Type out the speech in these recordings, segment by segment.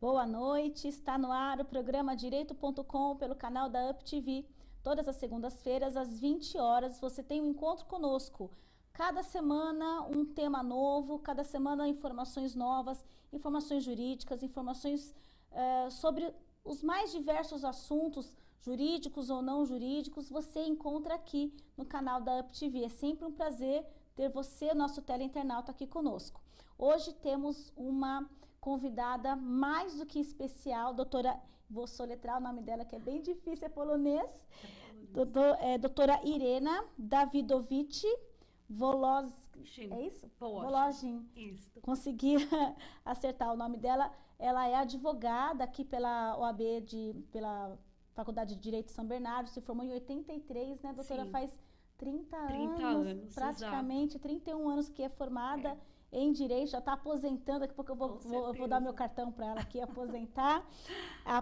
Boa noite, está no ar o programa Direito.com pelo canal da UpTV. Todas as segundas-feiras, às 20 horas, você tem um encontro conosco. Cada semana um tema novo, cada semana informações novas, informações jurídicas, informações sobre os mais diversos assuntos, jurídicos ou não jurídicos, você encontra aqui no canal da UpTV. É sempre um prazer ter você, nosso teleinternauta, aqui conosco. Hoje temos uma convidada mais do que especial, doutora, vou soletrar o nome dela que é bem difícil, é polonês, doutora Irena Dawidowicz Wolozin, é isso? Wolozin. Isso. Consegui acertar o nome dela. Ela é advogada aqui pela OAB, pela Faculdade de Direito de São Bernardo, se formou em 83, né, doutora? Sim. Faz 30 anos, praticamente, exato. 31 anos que é formada em Direito, já está aposentando, daqui a pouco eu vou dar meu cartão para ela aqui aposentar.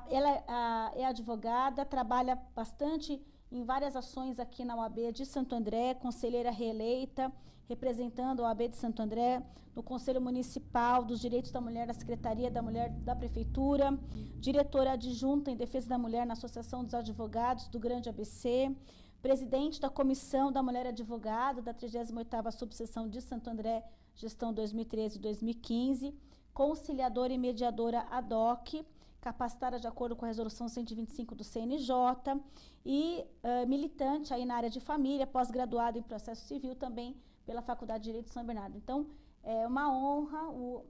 Ela é advogada, trabalha bastante em várias ações aqui na OAB de Santo André, conselheira reeleita, representando a OAB de Santo André, no Conselho Municipal dos Direitos da Mulher, da Secretaria da Mulher da Prefeitura, diretora adjunta em Defesa da Mulher na Associação dos Advogados do Grande ABC, presidente da Comissão da Mulher Advogada da 38ª Subseção de Santo André, gestão 2013-2015, conciliadora e mediadora ad hoc, capacitada de acordo com a resolução 125 do CNJ e militante aí na área de família, pós-graduada em processo civil também pela Faculdade de Direito de São Bernardo. Então, é uma honra o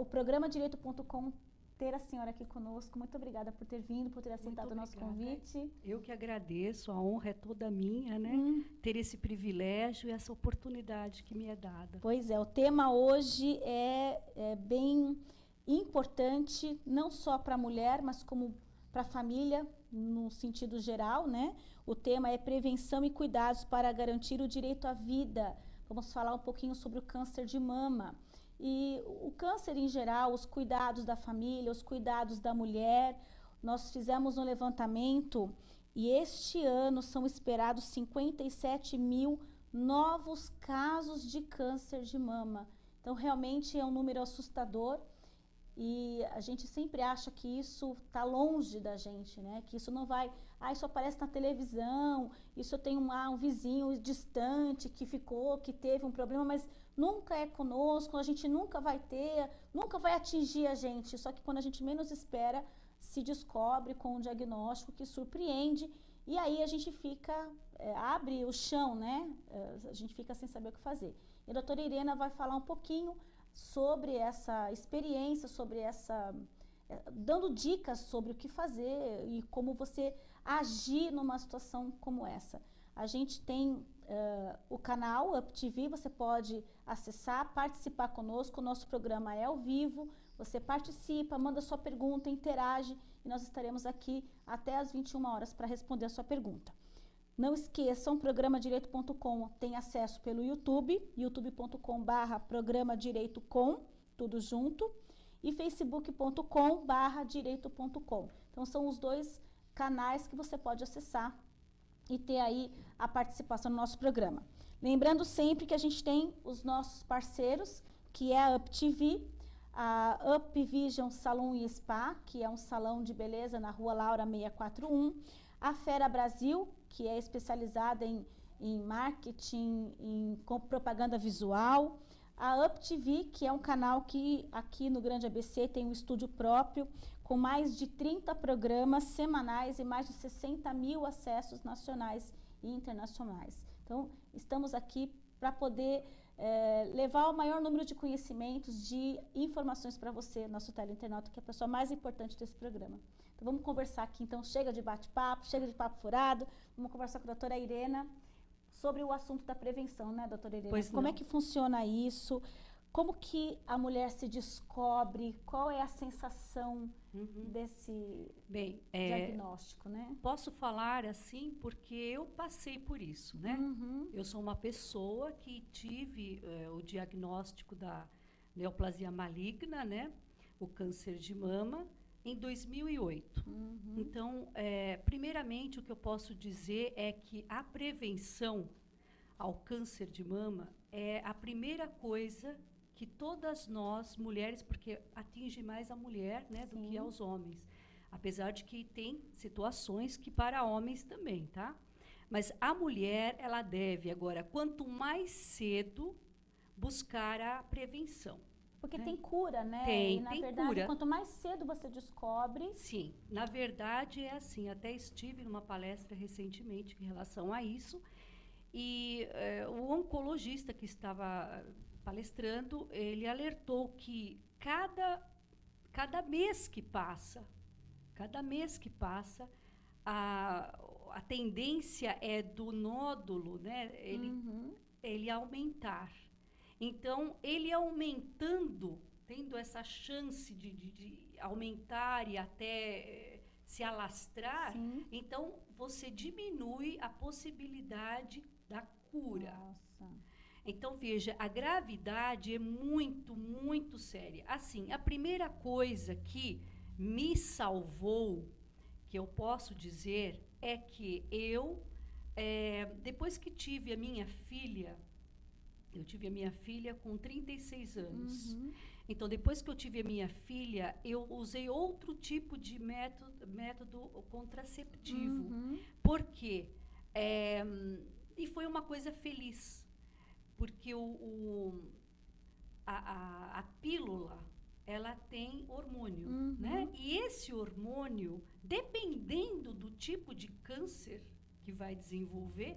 programa Direito.com ter a senhora aqui conosco. Muito obrigada por ter vindo, por ter aceitado o nosso convite. Eu que agradeço, a honra é toda minha, né? Ter esse privilégio e essa oportunidade que me é dada. Pois é, o tema hoje é bem importante, não só para a mulher, mas como para a família, no sentido geral, né? O tema é prevenção e cuidados para garantir o direito à vida. Vamos falar um pouquinho sobre o câncer de mama. E o câncer em geral, os cuidados da família, os cuidados da mulher. Nós fizemos um levantamento e este ano são esperados 57 mil novos casos de câncer de mama. Então, realmente é um número assustador. E a gente sempre acha que isso está longe da gente, né? Que isso não vai... isso aparece na televisão, isso eu tenho um vizinho distante que teve um problema, mas nunca é conosco, a gente nunca vai ter, nunca vai atingir a gente. Só que quando a gente menos espera, se descobre com um diagnóstico que surpreende e aí a gente fica, abre o chão, né? A gente fica sem saber o que fazer. E a doutora Irena vai falar um pouquinho sobre essa experiência, dando dicas sobre o que fazer e como você agir numa situação como essa. A gente tem o canal UpTV, você pode acessar, participar conosco, o nosso programa é ao vivo, você participa, manda sua pergunta, interage e nós estaremos aqui até às 21 horas para responder a sua pergunta. Não esqueçam, programa Direito.com tem acesso pelo YouTube, youtube.com/programa Direito.com, tudo junto, e facebook.com/direito.com. Então, são os dois canais que você pode acessar e ter aí a participação no nosso programa. Lembrando sempre que a gente tem os nossos parceiros, que é a UpTV, a UpVision Salão e Spa, que é um salão de beleza na Rua Laura 641, a Fera Brasil, que é especializada em marketing, com propaganda visual, a UpTV, que é um canal que aqui no Grande ABC tem um estúdio próprio, com mais de 30 programas semanais e mais de 60 mil acessos nacionais e internacionais. Então, estamos aqui para poder levar o maior número de conhecimentos, de informações para você, nosso teleinternauta, que é a pessoa mais importante desse programa. Então, vamos conversar aqui. Então, chega de bate-papo, chega de papo furado. Vamos conversar com a doutora Irena sobre o assunto da prevenção, né, doutora Irena? Pois como é que funciona isso? Como que a mulher se descobre? Qual é a sensação desse diagnóstico, né? Posso falar assim porque eu passei por isso, né? Eu sou uma pessoa que tive o diagnóstico da neoplasia maligna, né? O câncer de mama, em 2008. Então, primeiramente, o que eu posso dizer é que a prevenção ao câncer de mama é a primeira coisa que todas nós, mulheres, porque atinge mais a mulher, né, do que aos homens. Apesar de que tem situações que para homens também, tá? Mas a mulher, ela deve, agora, quanto mais cedo, buscar a prevenção. Porque tem cura, né? Tem, e, na tem verdade, cura. quanto mais cedo você descobre... Sim, na verdade é assim. Até estive numa palestra recentemente em relação a isso, e o oncologista que estava palestrando, ele alertou que cada mês que passa, a tendência é do nódulo, né, ele aumentar. Então, ele aumentando, tendo essa chance de aumentar e até se alastrar, então você diminui a possibilidade da cura. Nossa. Então, veja, a gravidade é muito, muito séria. Assim, a primeira coisa que me salvou, que eu posso dizer, é que depois que tive a minha filha, eu tive a minha filha com 36 anos. Então, depois que eu tive a minha filha, eu usei outro tipo de método contraceptivo. Por quê? E foi uma coisa feliz. Porque a pílula, ela tem hormônio, né? E esse hormônio, dependendo do tipo de câncer que vai desenvolver,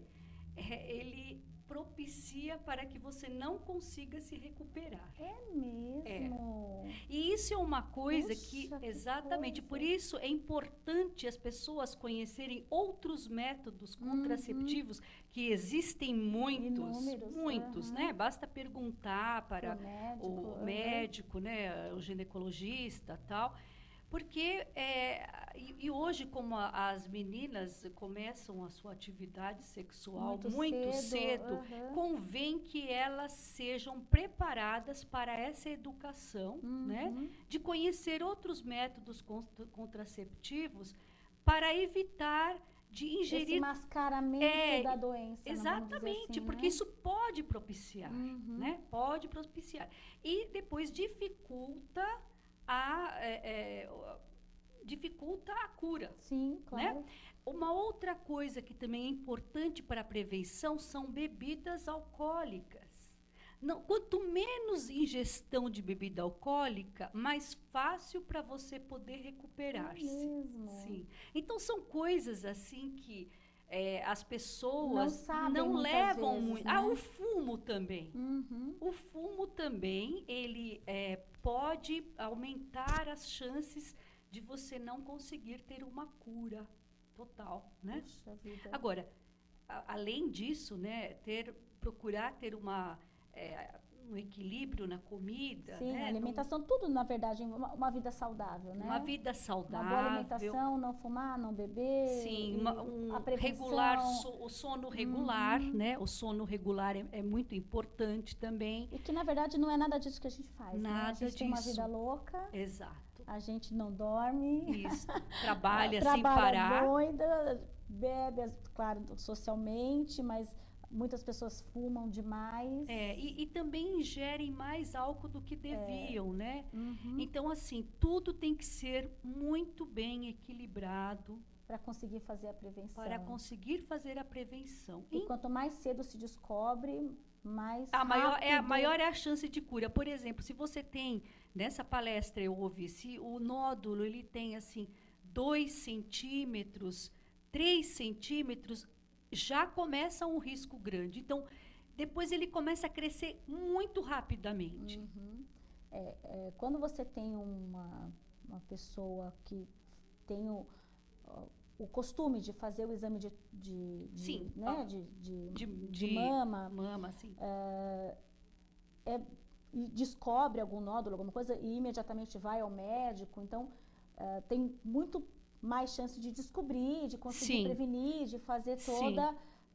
ele propicia para que você não consiga se recuperar. É mesmo? E isso é uma coisa que, Puxa, exatamente, que por coisa. isso é importante as pessoas conhecerem outros métodos contraceptivos, que existem muitos, né? Basta perguntar para o médico, né, o ginecologista, tal. Porque, e hoje, como as meninas começam a sua atividade sexual muito cedo, convém que elas sejam preparadas para essa educação, né, de conhecer outros métodos contraceptivos para evitar de ingerir... Esse mascaramento da doença. Exatamente, assim, porque né? isso pode propiciar, né? Pode propiciar. E depois dificulta a cura. Sim, claro. Né? Uma outra coisa que também é importante para a prevenção são bebidas alcoólicas. Não, quanto menos ingestão de bebida alcoólica, mais fácil para você poder recuperar-se. É mesmo? Sim. Então, são coisas assim que as pessoas não levam muito. Né? O fumo também. O fumo também, ele pode aumentar as chances de você não conseguir ter uma cura total, né? Puxa vida. Agora, além disso, né, procurar ter um equilíbrio na comida. Sim, né? alimentação, tudo, na verdade, uma vida saudável, né? Uma vida saudável. Uma boa alimentação, não fumar, não beber. Sim, o sono regular, né? O sono regular é muito importante também. E que, na verdade, não é nada disso que a gente faz, né? A gente tem uma vida louca. Exato. A gente não dorme. Isso. Trabalha sem trabalha parar. Doida, bebe, claro, socialmente, mas muitas pessoas fumam demais. E também ingerem mais álcool do que deviam, né? Então, assim, tudo tem que ser muito bem equilibrado. Para conseguir fazer a prevenção. E quanto mais cedo se descobre, mais maior é a chance de cura. Por exemplo, se você tem, nessa palestra eu ouvi, se o nódulo ele tem assim 2 centímetros, 3 centímetros, já começa um risco grande. Então, depois ele começa a crescer muito rapidamente. Quando você tem uma pessoa que tem o costume de fazer o exame de mama, sim. E descobre algum nódulo, alguma coisa, e imediatamente vai ao médico, então tem muito mais chance de descobrir, de conseguir prevenir, de fazer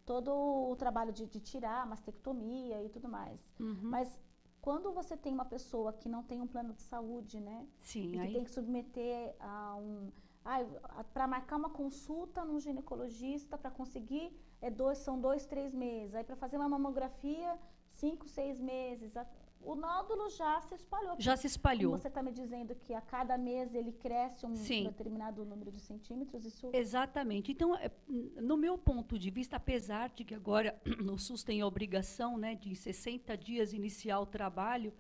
todo o trabalho de tirar a mastectomia e tudo mais. Mas quando você tem uma pessoa que não tem um plano de saúde, né? Sim, e que tem que submeter para marcar uma consulta num ginecologista para conseguir são 2, 3 meses. Aí para fazer uma mamografia, 5, 6 meses. O nódulo já se espalhou. Já se espalhou. Como você está me dizendo que a cada mês ele cresce um Sim. determinado número de centímetros, isso... Exatamente. Então, no meu ponto de vista, apesar de que agora o SUS tem a obrigação, né, de em 60 dias iniciar o trabalho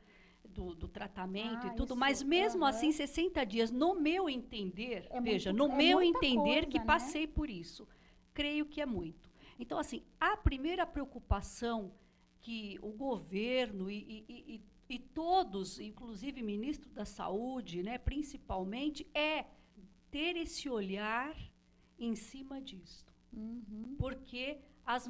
do tratamento e tudo, mas mesmo assim, 60 dias, no meu entender, no meu entender que passei por isso, creio que é muito. Então, assim, a primeira preocupação que o governo e todos, inclusive o ministro da Saúde, né, principalmente, é ter esse olhar em cima disso. Porque as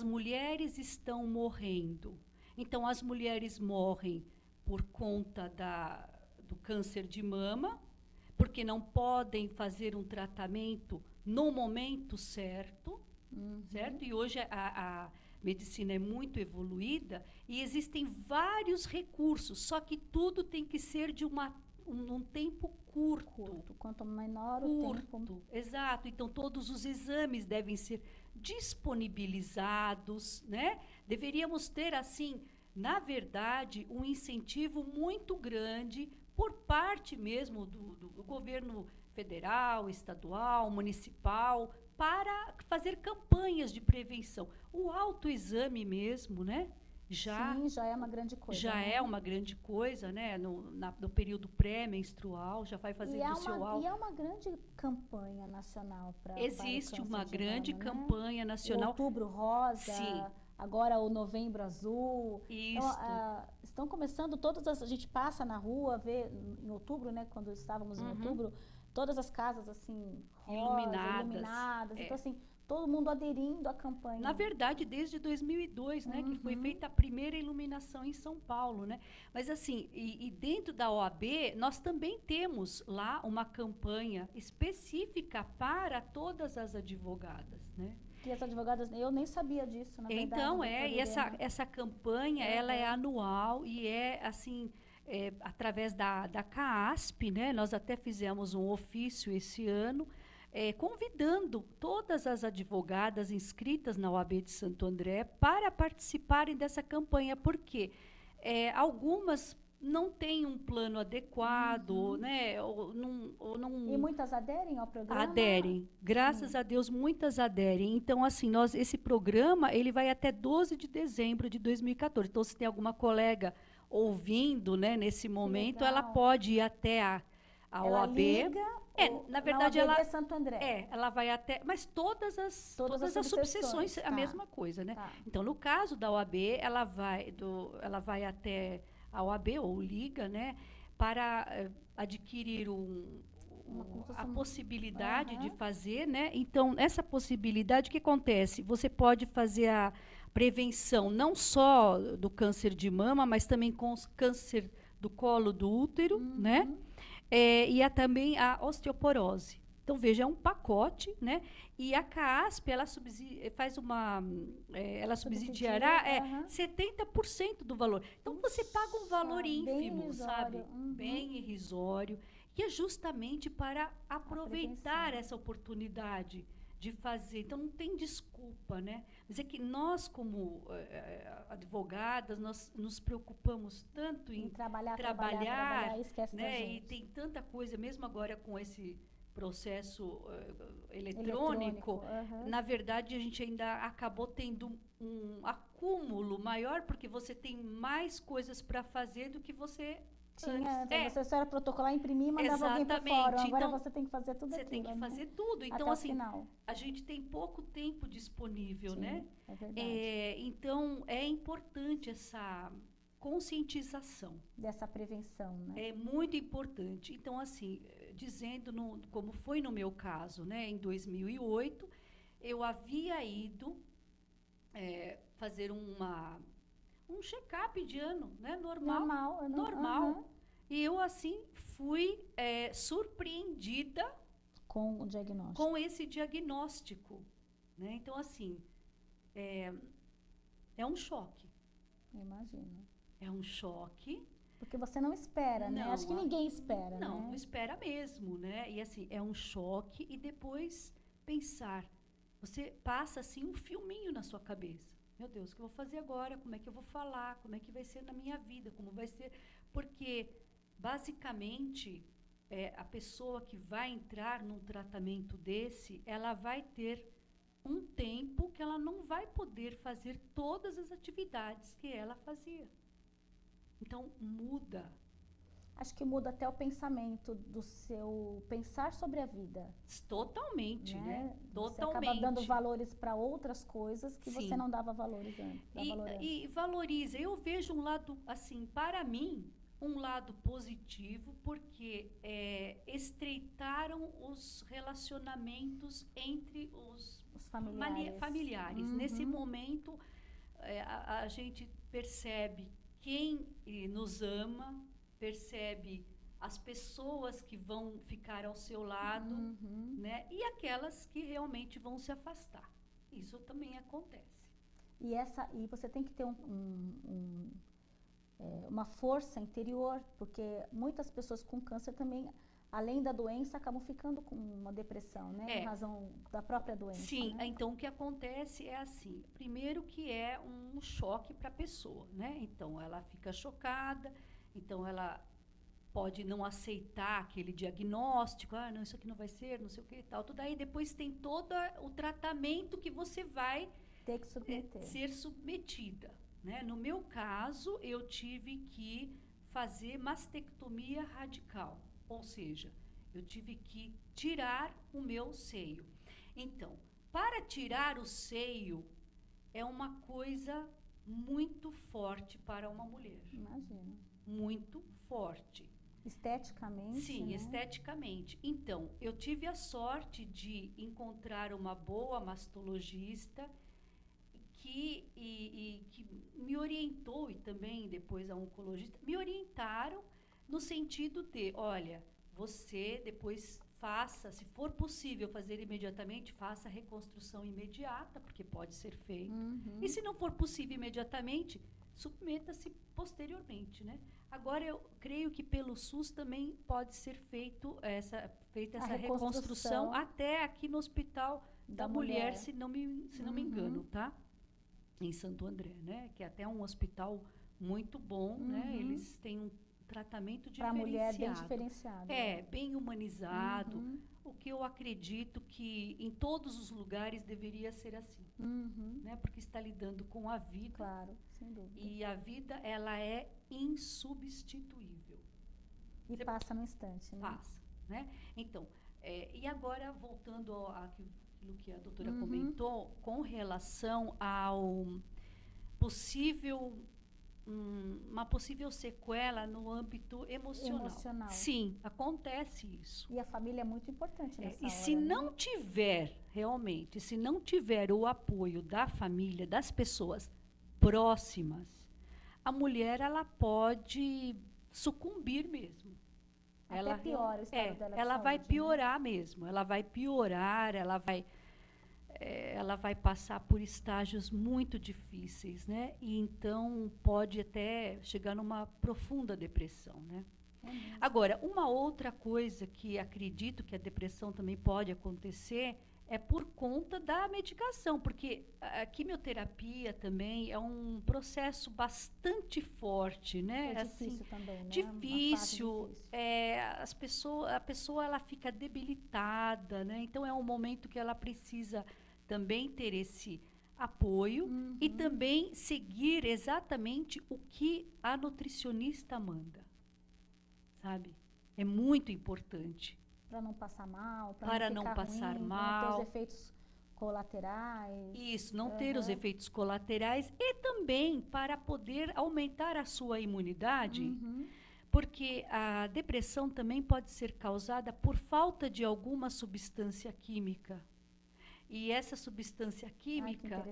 mulheres estão morrendo. Então, as mulheres morrem por conta do câncer de mama, porque não podem fazer um tratamento no momento certo, certo? E hoje a medicina é muito evoluída e existem vários recursos, só que tudo tem que ser de um tempo curto. Quanto menor o tempo. Exato. Então, todos os exames devem ser disponibilizados, né? Deveríamos ter, assim, na verdade, um incentivo muito grande por parte mesmo do governo federal, estadual, municipal, para fazer campanhas de prevenção. O autoexame mesmo, né? Sim, já é uma grande coisa. Já é uma grande coisa, né? No período pré-menstrual, já vai fazendo o seu auto. E é uma grande campanha nacional para Existe uma grande campanha nacional. O Outubro Rosa. Sim. Agora o Novembro Azul. Isso. Então, estão começando a gente passa na rua, vê em outubro, né? Quando estávamos em outubro, todas as casas assim, iluminadas. Então, assim, todo mundo aderindo à campanha. Na verdade, desde 2002, né, que foi feita a primeira iluminação em São Paulo, né? Mas assim, e dentro da OAB, nós também temos lá uma campanha específica para todas as advogadas, né? E as advogadas, eu nem sabia disso, na verdade. Então, e essa campanha, ela é anual e assim, através da CAASP, né? Nós até fizemos um ofício esse ano, convidando todas as advogadas inscritas na OAB de Santo André para participarem dessa campanha, porque algumas não têm um plano adequado, né? Ou não... E muitas aderem ao programa? Aderem. Graças a Deus, muitas aderem. Então, assim, esse programa, ele vai até 12 de dezembro de 2014. Então, se tem alguma colega ouvindo, né, nesse momento, ela pode ir até a OAB. Liga, na verdade, ela é Santo André. Ela vai até, mas todas as subseções a mesma coisa, né? Então, no caso da OAB, ela vai até a OAB ou Liga, né, para adquirir a possibilidade de fazer, né? Então, essa possibilidade, o que acontece? Você pode fazer a prevenção não só do câncer de mama, mas também com câncer do colo do útero, né? E também a osteoporose. Então, veja, é um pacote, né? E a CAASP, ela subsidiará 70% do valor. Então, você paga um valor ínfimo, sabe? Bem irrisório. E é justamente para aproveitar essa oportunidade de fazer. Então, não tem desculpa, né? Mas é que nós, como advogadas, nós nos preocupamos tanto em trabalhar, esquece né? da gente. E tem tanta coisa, mesmo agora com esse processo eletrônico, na verdade, a gente ainda acabou tendo um acúmulo maior, porque você tem mais coisas para fazer do que você tinha. Você só era protocolar, imprimir e mandava alguém para fora. Agora você tem que fazer tudo aquilo. Você tem que fazer tudo. Então, assim, a gente tem pouco tempo disponível, né? É verdade. Então, é importante essa conscientização. Dessa prevenção, né? É muito importante. Então, assim, dizendo como foi no meu caso, né? Em 2008, eu havia ido fazer um check-up de ano, né? Normal. E eu, assim, fui surpreendida com o diagnóstico. Com esse diagnóstico, né? Então, assim, é um choque. Imagino. É um choque. Porque você não espera, né? Acho que ninguém espera, não espera mesmo, né? E, assim, é um choque e depois pensar, você passa assim um filminho na sua cabeça. Meu Deus, o que eu vou fazer agora? Como é que eu vou falar? Como é que vai ser na minha vida? Como vai ser? Porque, basicamente, a pessoa que vai entrar num tratamento desse, ela vai ter um tempo que ela não vai poder fazer todas as atividades que ela fazia. Então, muda. Acho que muda até o pensamento do seu pensar sobre a vida. Totalmente, né? Você Totalmente. acaba dando valores para outras coisas que Sim. você não dava valores antes. E valoriza. Eu vejo um lado, assim, para mim, um lado positivo, porque estreitaram os relacionamentos entre os familiares. Nesse momento, a gente percebe quem nos ama, percebe as pessoas que vão ficar ao seu lado, né? E aquelas que realmente vão se afastar. Isso também acontece. E você tem que ter uma força interior, porque muitas pessoas com câncer também, além da doença, acabam ficando com uma depressão, né? Em razão da própria doença. Sim, né? Então o que acontece é assim, primeiro que é um choque para a pessoa, né? Então ela fica chocada, então ela pode não aceitar aquele diagnóstico, não, isso aqui não vai ser, não sei o que e tal, tudo aí depois tem todo o tratamento que você vai ter que ser submetida, né? No meu caso, eu tive que fazer mastectomia radical, ou seja, eu tive que tirar o meu seio. Então, para tirar o seio é uma coisa muito forte para uma mulher. Imagina. Muito forte. Esteticamente? Sim, né? Esteticamente. Então, eu tive a sorte de encontrar uma boa mastologista que me orientou, e também depois a oncologista, me orientaram no sentido de, olha, você depois faça, se for possível fazer imediatamente, faça a reconstrução imediata, porque pode ser feito. E se não for possível imediatamente, submeta-se posteriormente, né? Agora, eu creio que pelo SUS também pode ser feita essa reconstrução até aqui no Hospital da Mulher, se não me engano, tá? Em Santo André, né? Que é até um hospital muito bom, né? Eles têm um tratamento diferenciado. Para a mulher bem diferenciado. Bem humanizado. O que eu acredito que em todos os lugares deveria ser assim, né? Porque está lidando com a vida. Claro, sem dúvida. E a vida, ela é insubstituível. E passa no instante, né? Passa, né? Então, e agora, voltando àquilo que a doutora comentou, com relação ao uma possível sequela no âmbito emocional. Sim, acontece isso. E a família é muito importante nessa hora. E se não tiver, realmente, se não tiver o apoio da família, das pessoas próximas, a mulher, ela pode sucumbir mesmo. Até piora o estado dela de ela saúde, vai piorar, né? Mesmo. Ela vai piorar, ela vai passar por estágios muito difíceis, né? E então pode até chegar numa profunda depressão, né? Agora, uma outra coisa que acredito que a depressão também pode acontecer é por conta da medicação, porque a quimioterapia também é um processo bastante forte, né? É difícil também, né? Difícil. A pessoa ela fica debilitada, né? Então é um momento que ela precisa também ter esse apoio e também seguir exatamente o que a nutricionista manda, sabe? É muito importante. Para não passar mal, para não passar ruim, mal, não ter os efeitos colaterais. Isso, não ter os efeitos colaterais e também para poder aumentar a sua imunidade, porque a depressão também pode ser causada por falta de alguma substância química. E essa substância química,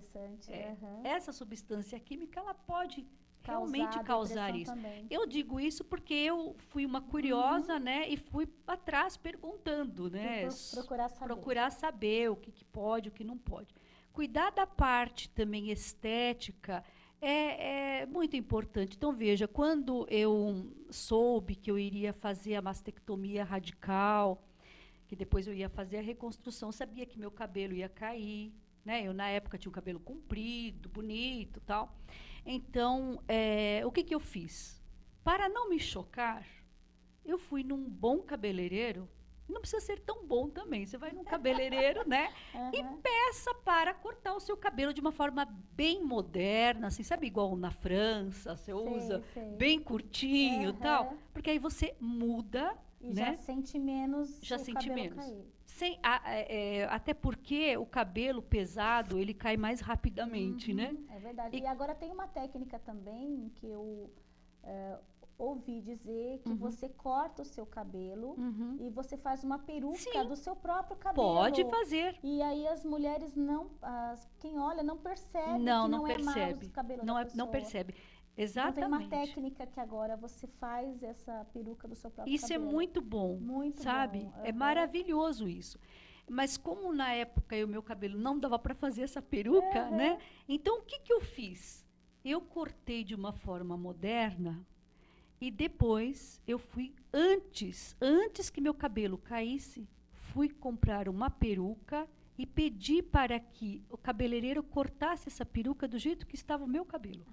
essa substância química, ela pode realmente causar isso. Também. Eu digo isso porque eu fui uma curiosa, né, e fui atrás perguntando, né, procurar saber o que pode, o que não pode. Cuidar da parte também estética é muito importante. Então, veja, quando eu soube que eu iria fazer a mastectomia radical, que depois eu ia fazer a reconstrução, sabia que meu cabelo ia cair, né? Eu, na época, tinha o cabelo comprido, bonito, tal. Então, o que que eu fiz? Para não me chocar, eu fui num bom cabeleireiro. Não precisa ser tão bom também. Você vai num cabeleireiro, né? E peça para cortar o seu cabelo de uma forma bem moderna, assim, sabe? Igual na França, você usa bem curtinho e tal. Porque aí você muda, e né? já sente menos Já o sente cabelo menos. cair. Até porque o cabelo pesado, ele cai mais rapidamente, né? É verdade. E agora tem uma técnica também que eu ouvi dizer que você corta o seu cabelo e você faz uma peruca do seu próprio cabelo. Pode fazer. E aí as mulheres quem olha não percebe Não, que não é mau percebe. o cabelo Não, da pessoa. não percebe. Exatamente. Então tem uma técnica que agora você faz essa peruca do seu próprio cabelo. Isso é muito bom, muito sabe? bom. É maravilhoso isso. Mas como na época o meu cabelo não dava para fazer essa peruca, né? Então o que que eu fiz? Eu cortei de uma forma moderna e depois eu fui antes que meu cabelo caísse, fui comprar uma peruca e pedi para que o cabeleireiro cortasse essa peruca do jeito que estava o meu cabelo.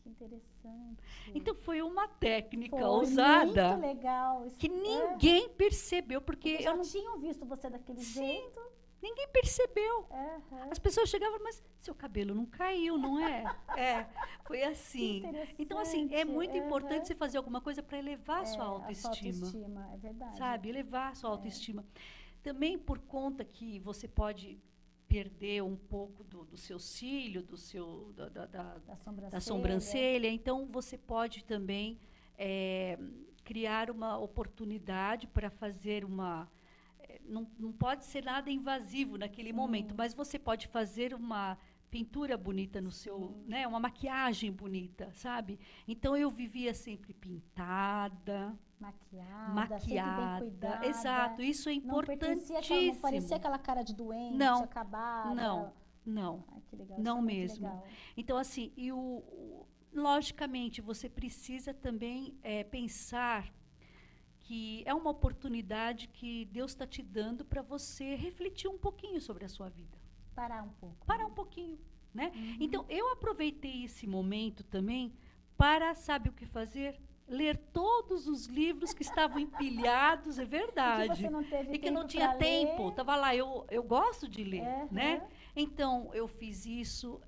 Que interessante. Então foi uma técnica ousada. Muito legal. Isso que ninguém percebeu, porque eu não tinha visto você daquele jeito. Ninguém percebeu. As pessoas chegavam, mas seu cabelo não caiu, não é? Foi assim. Então, assim, é muito importante você fazer alguma coisa para elevar a sua autoestima. A sua autoestima, é verdade. Sabe, elevar a sua autoestima. Também por conta que você pode perder um pouco do seu cílio, da sobrancelha. Então, você pode também criar uma oportunidade para fazer uma... Não pode ser nada invasivo naquele momento, mas você pode fazer uma pintura bonita no seu, né, uma maquiagem bonita, sabe? Então eu vivia sempre pintada, maquiada, sempre bem cuidada. Exato, isso é importantíssimo. Não parecia aquela cara de doente, acabada. Não. Ai, que legal, não mesmo. Legal. Então assim, logicamente você precisa também pensar que é uma oportunidade que Deus está te dando para você refletir um pouquinho sobre a sua vida. Parar um pouco. Parar um pouquinho, né? Então, eu aproveitei esse momento também para, sabe o que fazer? Ler todos os livros que estavam empilhados, é verdade. E que você não teve e que não tinha tempo. Estava lá, eu gosto de ler, né? Então, eu fiz isso.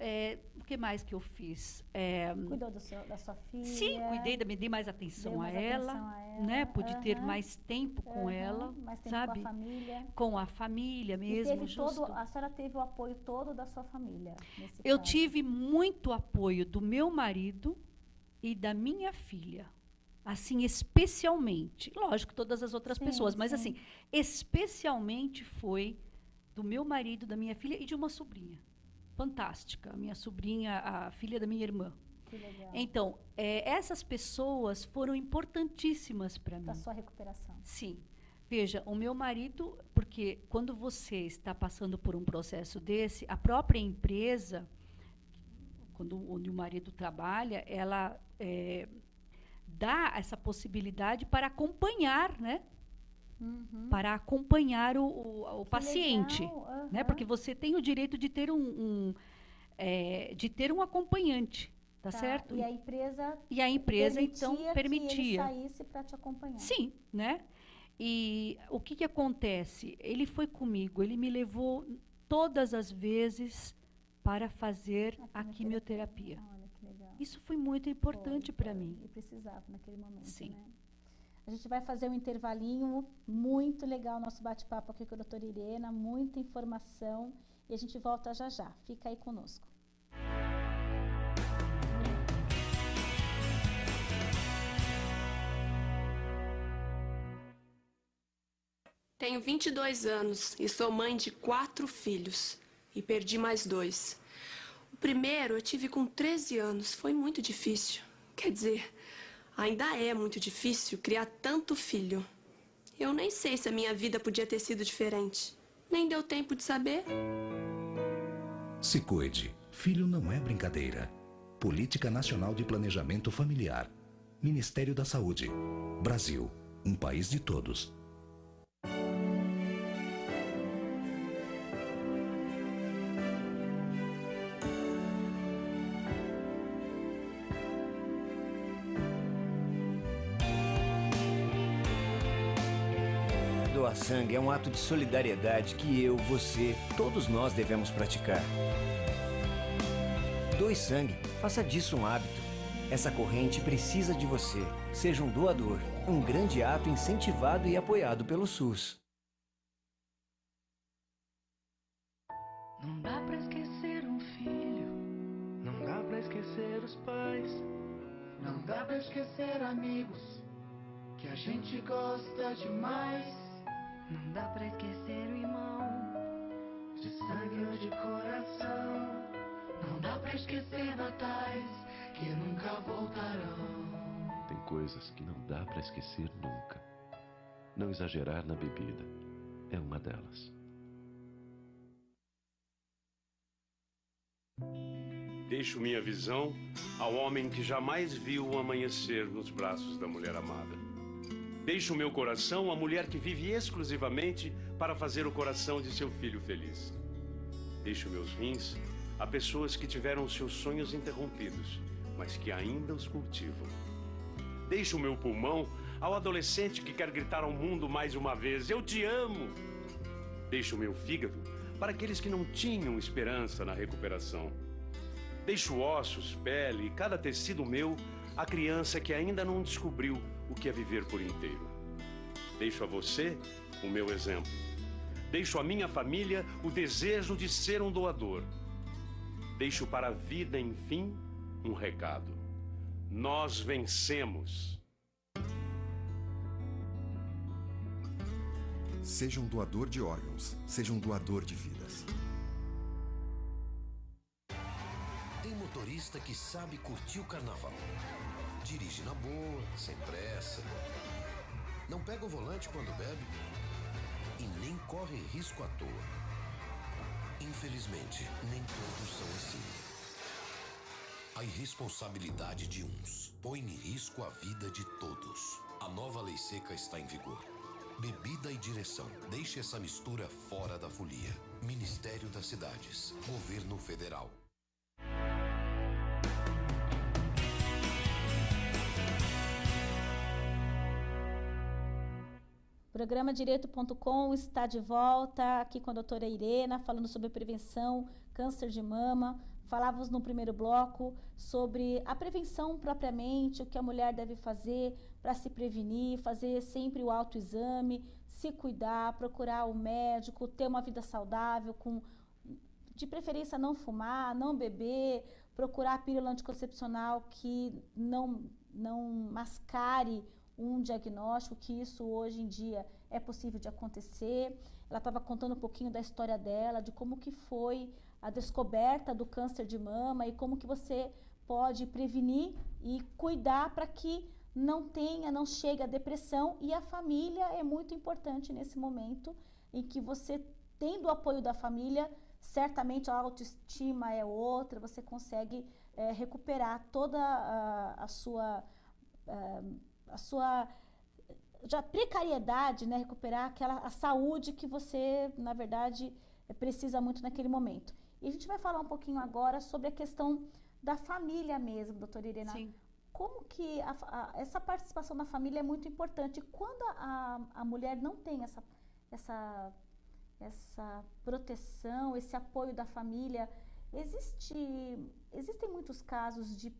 O que mais que eu fiz? Cuidou da sua filha? Sim, me dei mais atenção a ela, né? Pude ter mais tempo com ela, mais tempo sabe? com a família. Com a família mesmo. A senhora teve o apoio todo da sua família? Eu tive muito apoio do meu marido e da minha filha. Assim, especialmente. Lógico, todas as outras pessoas, mas assim, especialmente foi do meu marido, da minha filha e de uma sobrinha. Fantástica. A minha sobrinha, a filha da minha irmã. Que legal. Então, essas pessoas foram importantíssimas para mim. Para sua recuperação. Sim. Veja, o meu marido, porque quando você está passando por um processo desse, a própria empresa, onde o marido trabalha, ela dá essa possibilidade para acompanhar, né? Para acompanhar o paciente, né? Porque você tem o direito de ter um acompanhante, tá certo? E a empresa então permitia que ele saísse para te acompanhar. Sim, né? E o que acontece? Ele foi comigo, ele me levou todas as vezes para fazer a quimioterapia. Olha que legal. Isso foi muito importante para mim. E precisava naquele momento, Sim. né? A gente vai fazer um intervalinho muito legal, nosso bate-papo aqui com a doutora Irena, muita informação, e a gente volta já já. Fica aí conosco. Tenho 22 anos e sou mãe de 4 filhos, e perdi mais 2. O primeiro eu tive com 13 anos, foi muito difícil. Quer dizer, ainda é muito difícil criar tanto filho. Eu nem sei se a minha vida podia ter sido diferente. Nem deu tempo de saber. Se cuide. Filho não é brincadeira. Política Nacional de Planejamento Familiar. Ministério da Saúde. Brasil. Um país de todos. Doar sangue é um ato de solidariedade que eu, você, todos nós devemos praticar. Doe sangue, faça disso um hábito. Essa corrente precisa de você. Seja um doador. Um grande ato incentivado e apoiado pelo SUS. Não dá pra esquecer um filho, não dá pra esquecer os pais, não dá pra esquecer amigos que a gente gosta demais. Não dá pra esquecer o irmão, de sangue ou de coração. Não dá pra esquecer natais que nunca voltarão. Tem coisas que não dá pra esquecer nunca. Não exagerar na bebida é uma delas. Deixo minha visão ao homem que jamais viu o amanhecer nos braços da mulher amada. Deixo meu coração à mulher que vive exclusivamente para fazer o coração de seu filho feliz. Deixo meus rins a pessoas que tiveram seus sonhos interrompidos, mas que ainda os cultivam. Deixo o meu pulmão ao adolescente que quer gritar ao mundo mais uma vez: eu te amo! Deixo o meu fígado para aqueles que não tinham esperança na recuperação. Deixo ossos, pele e cada tecido meu à criança que ainda não descobriu o que é viver por inteiro. Deixo a você o meu exemplo. Deixo à minha família o desejo de ser um doador. Deixo para a vida, enfim, um recado. Nós vencemos. Seja um doador de órgãos, seja um doador de vidas. Tem motorista que sabe curtir o carnaval. Dirige na boa, sem pressa. Não pega o volante quando bebe e nem corre risco à toa. Infelizmente, nem todos são assim. A irresponsabilidade de uns põe em risco a vida de todos. A nova lei seca está em vigor. Bebida e direção. Deixe essa mistura fora da folia. Ministério das Cidades. Governo Federal. O programa Direito.com está de volta aqui com a doutora Irena, falando sobre prevenção, câncer de mama. Falávamos no primeiro bloco sobre a prevenção propriamente, o que a mulher deve fazer para se prevenir, fazer sempre o autoexame, se cuidar, procurar o médico, ter uma vida saudável, de preferência não fumar, não beber, procurar a pílula anticoncepcional que não mascare um diagnóstico, que isso hoje em dia é possível de acontecer. Ela estava contando um pouquinho da história dela, de como que foi a descoberta do câncer de mama e como que você pode prevenir e cuidar para que não chegue a depressão. E a família é muito importante nesse momento em que você, tendo o apoio da família, certamente a autoestima é outra, você consegue recuperar toda a sua já precariedade, né? Recuperar a saúde que você, na verdade, precisa muito naquele momento. E a gente vai falar um pouquinho agora sobre a questão da família mesmo, doutora Irena. Sim. Como que essa participação da família é muito importante. Quando a mulher não tem essa proteção, esse apoio da família, existem muitos casos de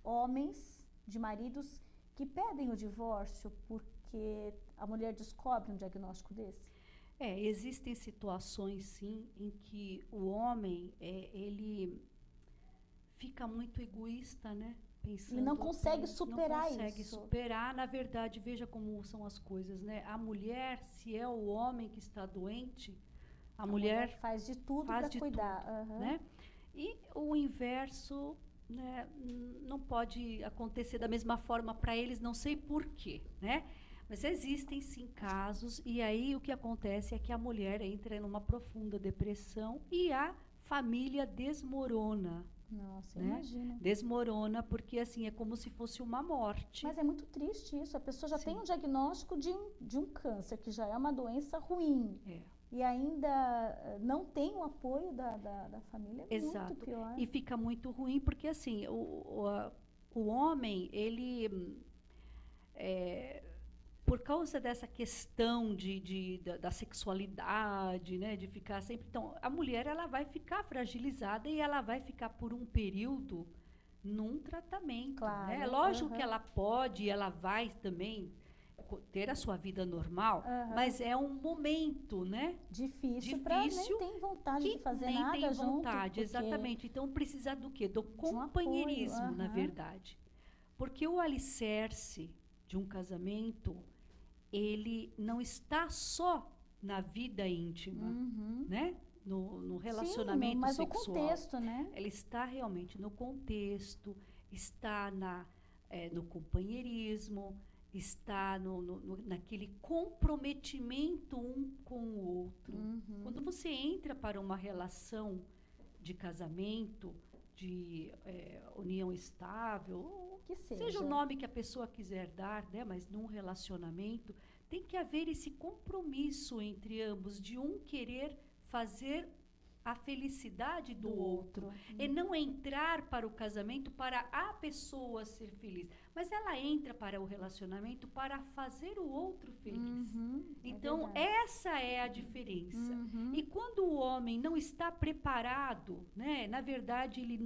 homens, de maridos, que pedem o divórcio porque a mulher descobre um diagnóstico desse? Existem situações, sim, em que o homem, ele fica muito egoísta, né? Pensando, ele não consegue superar isso. Não consegue superar. Na verdade, veja como são as coisas, né? A mulher, se é o homem que está doente, a mulher faz de tudo para cuidar. Tudo, né? E o inverso, né, não pode acontecer da mesma forma para eles, não sei porquê, né? Mas existem sim casos, e aí o que acontece é que a mulher entra numa profunda depressão e a família desmorona. Nossa, né? Imagina. Desmorona, porque assim, é como se fosse uma morte. Mas é muito triste isso, a pessoa já tem um diagnóstico de um câncer, que já é uma doença ruim. E ainda não tem o apoio da família, é muito pior. E fica muito ruim, porque assim, o homem, ele por causa dessa questão da sexualidade, né, de ficar sempre... Então, a mulher ela vai ficar fragilizada e ela vai ficar por um período num tratamento. Claro, Né? Lógico que ela pode, ela vai também ter a sua vida normal, mas é um momento, né? Difícil para nem tem vontade de fazer nem nada tem junto. Vontade, exatamente. Então, precisa do quê? Do companheirismo, apoio, na verdade. Porque o alicerce de um casamento, ele não está só na vida íntima, né? No relacionamento sim, mas sexual. No contexto, né? Ele está realmente no contexto, está no companheirismo, está naquele comprometimento um com o outro. Quando você entra para uma relação de casamento, de união estável, que seja o nome que a pessoa quiser dar, né, mas num relacionamento, tem que haver esse compromisso entre ambos, de um querer fazer a felicidade do outro. E não entrar para o casamento para a pessoa ser feliz, mas ela entra para o relacionamento para fazer o outro feliz. Então, essa é a diferença. E quando o homem não está preparado, né, na verdade, ele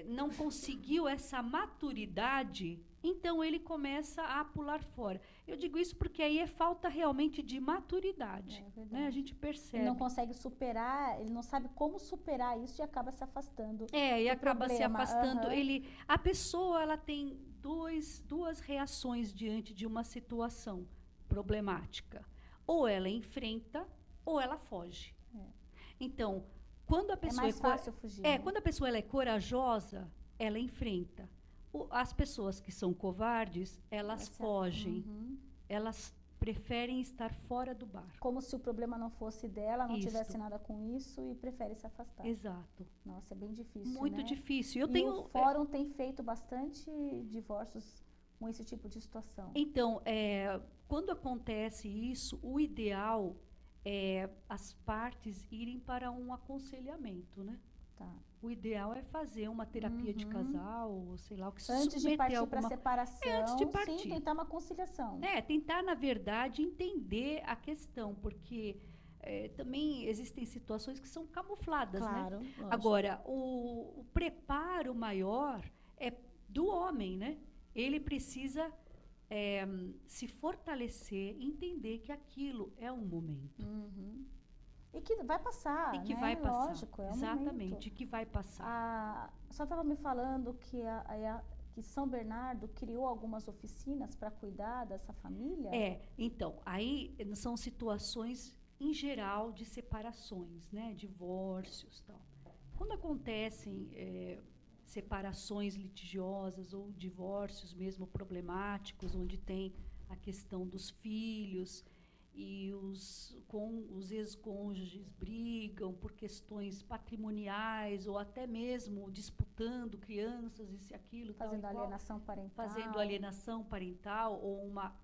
não conseguiu essa maturidade, então ele começa a pular fora. Eu digo isso porque aí é falta realmente de maturidade. Né? A gente percebe. Ele não consegue superar, ele não sabe como superar isso e acaba se afastando. E acaba se afastando. A pessoa ela tem duas reações diante de uma situação problemática. Ou ela enfrenta, ou ela foge. Então, quando a pessoa mais fácil fugir. Né? Quando a pessoa ela é corajosa, ela enfrenta. As pessoas que são covardes, elas fogem. Elas preferem estar fora do barco. Como se o problema não fosse dela, não tivesse nada com isso e prefere se afastar. Exato. Nossa, é bem difícil, Muito né? difícil. O fórum tem feito bastante divórcios com esse tipo de situação. Então, quando acontece isso, o ideal é as partes irem para um aconselhamento, né? Tá. O ideal é fazer uma terapia de casal, ou sei lá, o que se antes de partir para a separação, antes de partir. Sim, tentar uma conciliação. Tentar, na verdade, entender a questão, porque também existem situações que são camufladas, claro, né? Lógico. Agora, o preparo maior é do homem, né? Ele precisa se fortalecer, entender que aquilo é um momento. E que vai passar, E que né? vai passar. Lógico, Exatamente, que vai passar. A senhora estava me falando que que São Bernardo criou algumas oficinas para cuidar dessa família? Então, aí são situações, em geral, de separações, né? Divórcios e tal. Quando acontecem separações litigiosas ou divórcios mesmo problemáticos, onde tem a questão dos filhos e os ex-cônjuges brigam por questões patrimoniais ou até mesmo disputando crianças, isso e aquilo. Fazendo alienação parental. Fazendo alienação parental ou uma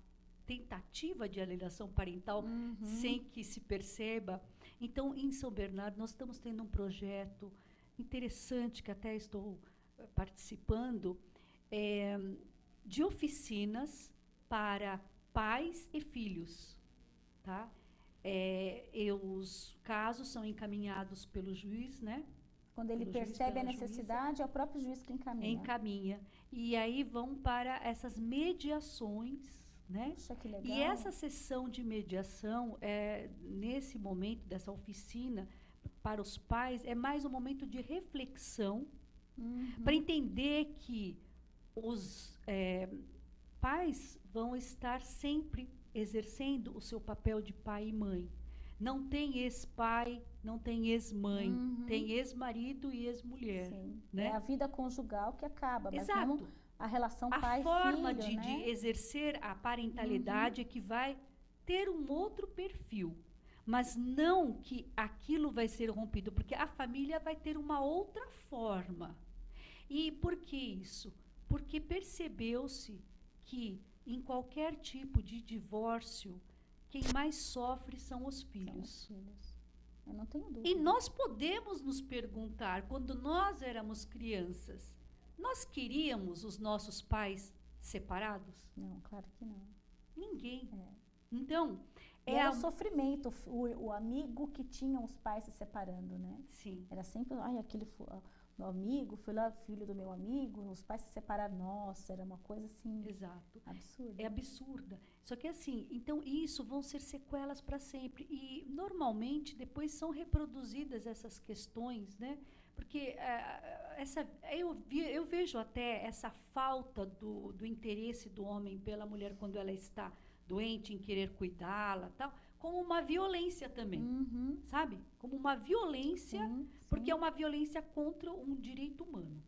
tentativa de alienação parental sem que se perceba. Então, em São Bernardo, nós estamos tendo um projeto interessante, que até estou participando, de oficinas para pais e filhos. Tá? Os casos são encaminhados pelo juiz, né? Quando ele percebe a necessidade, é o próprio juiz que encaminha. Encaminha. E aí vão para essas mediações, né? Puxa, que legal. E essa sessão de mediação, nesse momento dessa oficina, para os pais, é mais um momento de reflexão, para entender que os pais vão estar sempre exercendo o seu papel de pai e mãe. Não tem ex-pai, não tem ex-mãe, tem ex-marido e ex-mulher. Né? É a vida conjugal que acaba, mas Exato. não a relação pai-filho. A forma né? de exercer a parentalidade é que vai ter um outro perfil, mas não que aquilo vai ser rompido, porque a família vai ter uma outra forma. E por que isso? Porque percebeu-se que em qualquer tipo de divórcio, quem mais sofre são os filhos. Eu não tenho dúvida. E nós podemos nos perguntar, quando nós éramos crianças, nós queríamos os nossos pais separados? Não, claro que não. Ninguém. Então, era o sofrimento, o amigo que tinha os pais se separando, né? Sim. Era sempre, aquele meu amigo, foi lá, filho do meu amigo, os pais se separaram, nossa, era uma coisa assim... Exato. Absurda. É absurda. Só que assim, então isso vão ser sequelas para sempre. E normalmente depois são reproduzidas essas questões, né? Porque eu vejo até essa falta do interesse do homem pela mulher quando ela está doente, em querer cuidá-la, tal, como uma violência também, sabe? Como uma violência, porque é uma violência contra um direito humano,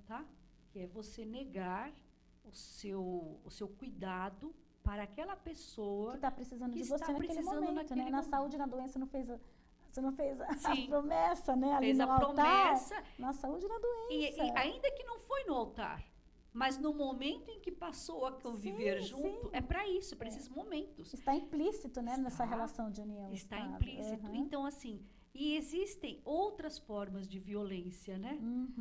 tá? Que é você negar o seu cuidado para aquela pessoa que está precisando de você naquele momento, né? Na saúde e na doença você não fez a promessa, né? Ali fez no a altar, promessa. Na saúde e na doença. E ainda que não foi no altar, mas no momento em que passou a conviver junto, é para isso, para esses momentos. Está implícito, né, nessa relação de união. Está implícito. Então, assim, e existem outras formas de violência, né?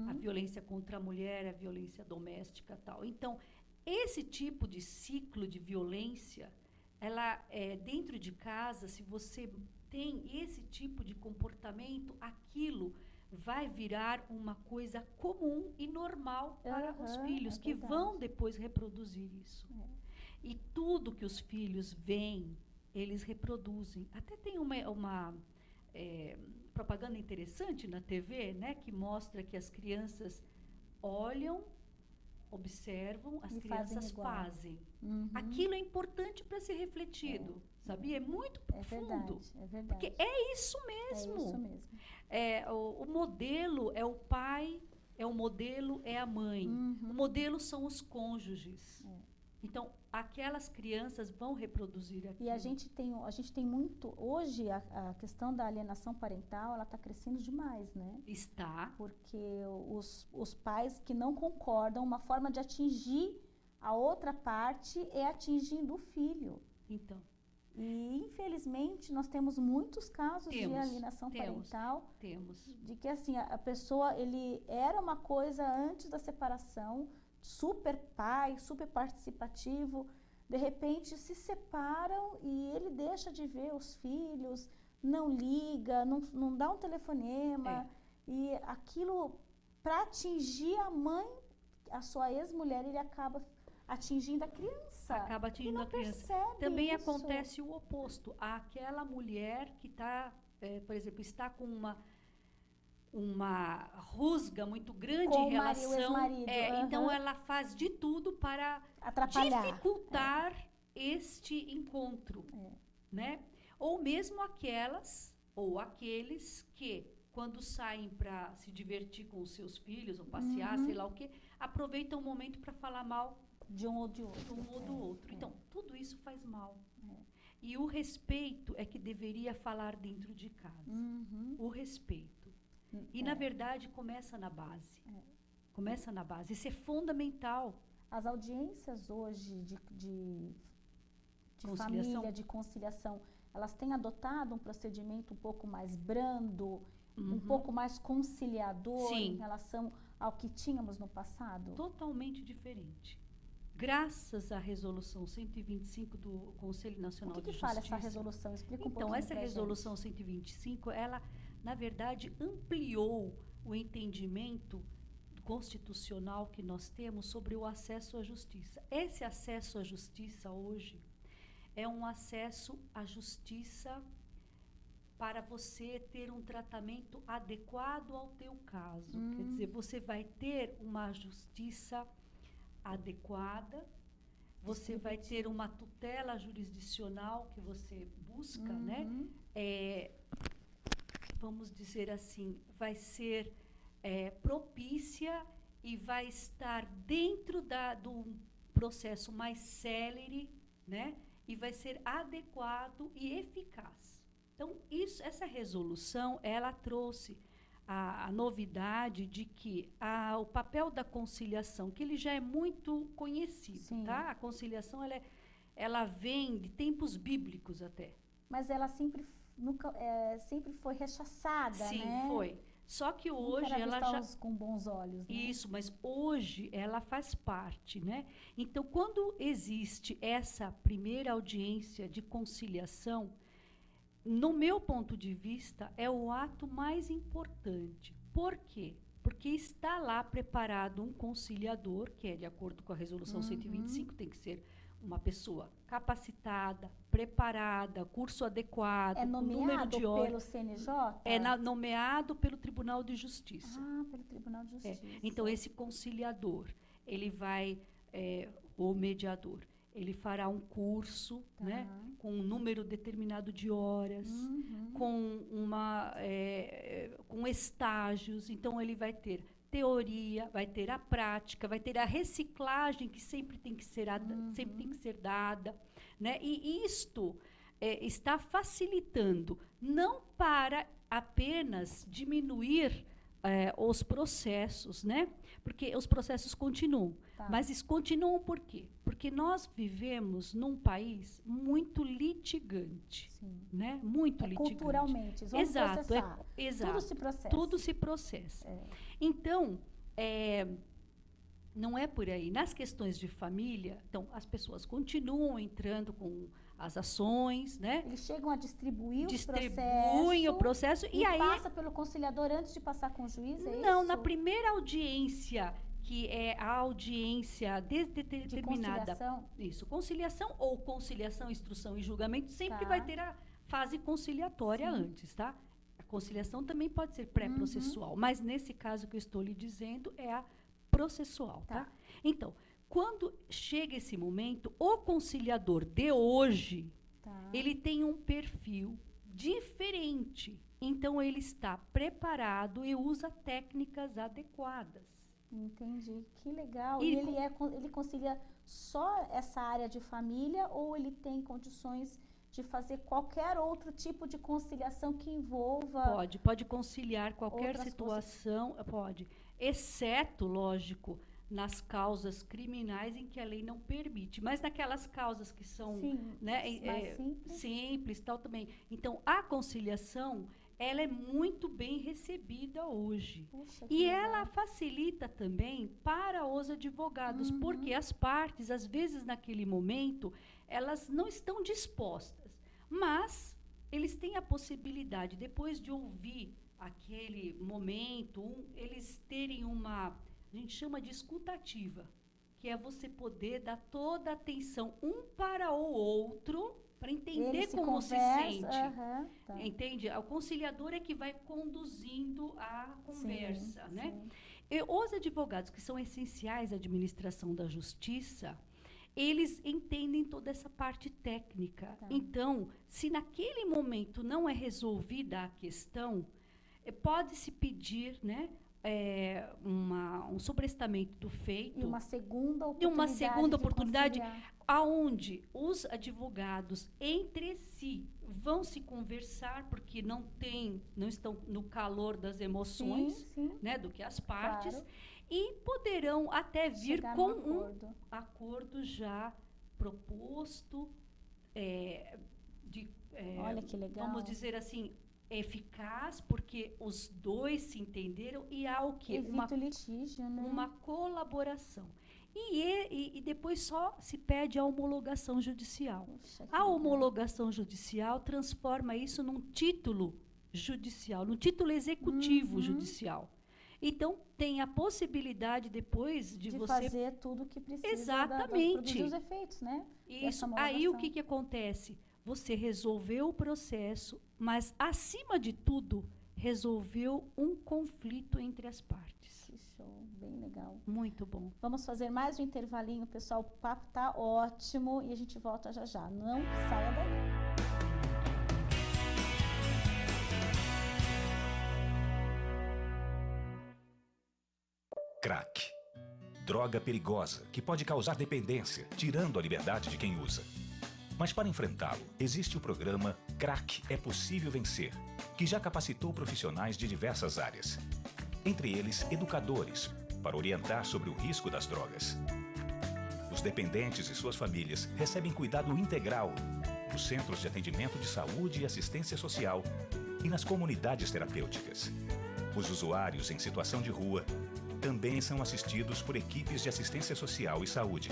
A violência contra a mulher, a violência doméstica e tal. Então, esse tipo de ciclo de violência, ela dentro de casa, se você tem esse tipo de comportamento, aquilo vai virar uma coisa comum e normal para os filhos, que vão depois reproduzir isso. E tudo que os filhos veem, eles reproduzem. Até tem uma propaganda interessante na TV, né, que mostra que as crianças olham, observam, as crianças fazem. Aquilo é importante para ser refletido, sabia? É muito profundo. É verdade. Porque é isso mesmo. É isso mesmo. O modelo é o pai, o modelo é a mãe. O modelo são os cônjuges. Então, aquelas crianças vão reproduzir aquilo. E a gente tem muito... Hoje, a questão da alienação parental, ela está crescendo demais, né? Está. Porque os pais que não concordam, uma forma de atingir a outra parte é atingindo o filho. Então. E, infelizmente, nós temos muitos casos de alienação parental. Temos. De que, assim, a pessoa, ele era uma coisa antes da separação, super pai, super participativo, de repente se separam e ele deixa de ver os filhos, não liga, não dá um telefonema. E aquilo, para atingir a mãe, a sua ex-mulher, ele acaba atingindo a criança. Acaba atingindo a criança. Também acontece o oposto. Aquela mulher que está, por exemplo, está com uma rusga muito grande em relação. Então ela faz de tudo para dificultar este encontro, né? Ou mesmo aquelas ou aqueles que, quando saem para se divertir com os seus filhos ou passear, sei lá o quê, aproveitam o momento para falar mal de um ou de outro. Então, tudo isso faz mal. E o respeito é que deveria falar dentro de casa. O respeito. E, na verdade, começa na base. Começa na base. Isso é fundamental. As audiências hoje de família, de conciliação, elas têm adotado um procedimento um pouco mais brando, um pouco mais conciliador em relação ao que tínhamos no passado? Totalmente diferente. Graças à resolução 125 do Conselho Nacional de Justiça. O que fala essa resolução? Explica um pouquinho. Então, essa resolução 125, ela, na verdade, ampliou o entendimento constitucional que nós temos sobre o acesso à justiça. Esse acesso à justiça hoje é um acesso à justiça para você ter um tratamento adequado ao teu caso. Quer dizer, você vai ter uma justiça adequada, você vai ter uma tutela jurisdicional que você busca, né? Vamos dizer assim, vai ser propícia e vai estar dentro do processo mais célere, né? E vai ser adequado e eficaz. Então, essa resolução, ela trouxe a novidade de que o papel da conciliação, que ele já é muito conhecido, tá? A conciliação, ela vem de tempos bíblicos até. Mas ela sempre foi rechaçada, né? Sim, foi. Só que hoje ela já... com bons olhos, né? Isso, mas hoje ela faz parte, né? Então, quando existe essa primeira audiência de conciliação, no meu ponto de vista, é o ato mais importante. Por quê? Porque está lá preparado um conciliador, que é de acordo com a resolução 125, tem que ser uma pessoa capacitada, preparada, curso adequado, número de horas. Pelo CNJ? Nomeado pelo Tribunal de Justiça. Ah, pelo Tribunal de Justiça. Então, esse conciliador, ele vai, o mediador, ele fará um curso, né, com um número determinado de horas, com estágios. Então, ele vai ter teoria, vai ter a prática, vai ter a reciclagem que sempre tem que ser, dada, né? E isto está facilitando, não para apenas diminuir os processos, né? Porque os processos continuam. Mas eles continuam por quê? Porque nós vivemos num país muito litigante, né? Muito litigante. Culturalmente, vamos processar. Exato. Tudo se processa. Tudo se processa. Então, não é por aí. Nas questões de família, então, as pessoas continuam entrando com as ações, né? Eles chegam a distribuem o processo e aí passa pelo conciliador antes de passar com o juiz, Não, na primeira audiência, que é a audiência determinada. De conciliação? Isso, conciliação ou conciliação, instrução e julgamento, sempre vai ter a fase conciliatória antes, tá? A conciliação também pode ser pré-processual, mas nesse caso que eu estou lhe dizendo é a processual, tá? Então, quando chega esse momento, o conciliador de hoje, ele tem um perfil diferente. Então, ele está preparado e usa técnicas adequadas. Entendi, que legal. E ele concilia só essa área de família ou ele tem condições de fazer qualquer outro tipo de conciliação que envolva... Pode conciliar qualquer situação, pode. Exceto, lógico, nas causas criminais em que a lei não permite. Mas naquelas causas que são simples, tal também. Então, a conciliação... ela é muito bem recebida hoje. Puxa, e ela facilita também para os advogados, porque as partes, às vezes, naquele momento, elas não estão dispostas. Mas eles têm a possibilidade, depois de ouvir aquele momento, eles terem a gente chama de escutativa, que é você poder dar toda a atenção um para o outro, para entender como se sente. Entende? O conciliador é que vai conduzindo a conversa, né? E os advogados que são essenciais à administração da justiça, eles entendem toda essa parte técnica. Então, se naquele momento não é resolvida a questão, pode-se pedir, né, um sobrestamento do feito. E uma segunda oportunidade aonde os advogados entre si vão se conversar, porque não estão no calor das emoções, né, do que as partes, e poderão até vir com um acordo já proposto, olha que legal. Vamos dizer assim, eficaz, porque os dois se entenderam e há o quê? Litígio, né? Uma colaboração. E depois só se pede a homologação judicial. A homologação judicial transforma isso num título judicial, num título executivo judicial. Então, tem a possibilidade depois de você... fazer tudo o que precisa. Exatamente. Produzir os efeitos, né? Isso. Aí, o que acontece? Você resolveu o processo, mas, acima de tudo, resolveu um conflito entre as partes. Que show, bem legal. Muito bom. Vamos fazer mais um intervalinho, pessoal. O papo tá ótimo e a gente volta já já. Não saia daí. Crack. Droga perigosa que pode causar dependência, tirando a liberdade de quem usa. Mas para enfrentá-lo, existe o programa Crack é Possível Vencer, que já capacitou profissionais de diversas áreas. Entre eles, educadores, para orientar sobre o risco das drogas. Os dependentes e suas famílias recebem cuidado integral nos centros de atendimento de saúde e assistência social e nas comunidades terapêuticas. Os usuários em situação de rua também são assistidos por equipes de assistência social e saúde.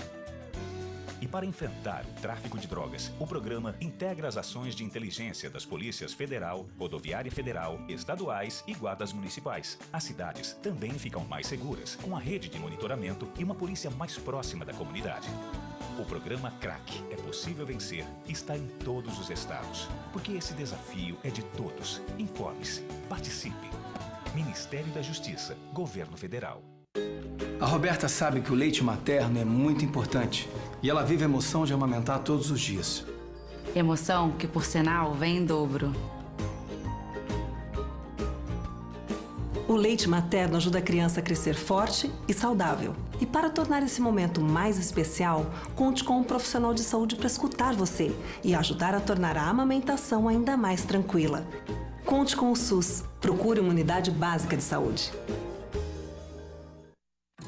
E para enfrentar o tráfico de drogas, o programa integra as ações de inteligência das polícias federal, rodoviária federal, estaduais e guardas municipais. As cidades também ficam mais seguras, com a rede de monitoramento e uma polícia mais próxima da comunidade. O programa CRAC é possível vencer está em todos os estados, porque esse desafio é de todos. Informe-se, participe. Ministério da Justiça, Governo Federal. A Roberta sabe que o leite materno é muito importante e ela vive a emoção de amamentar todos os dias. Emoção que, por sinal, vem em dobro. O leite materno ajuda a criança a crescer forte e saudável. E para tornar esse momento mais especial, conte com um profissional de saúde para escutar você e ajudar a tornar a amamentação ainda mais tranquila. Conte com o SUS. Procure uma unidade básica de saúde.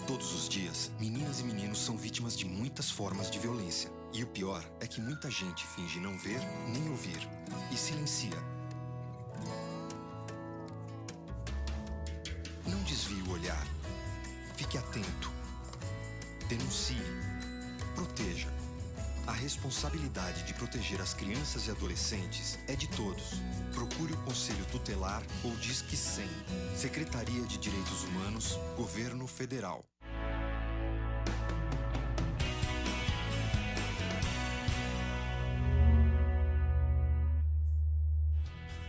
Todos os dias, meninas e meninos são vítimas de muitas formas de violência. E o pior é que muita gente finge não ver nem ouvir e silencia. Não desvie o olhar. Fique atento. Denuncie. Proteja. A responsabilidade de proteger as crianças e adolescentes é de todos. Procure o Conselho Tutelar ou Disque 100. Secretaria de Direitos Humanos, Governo Federal.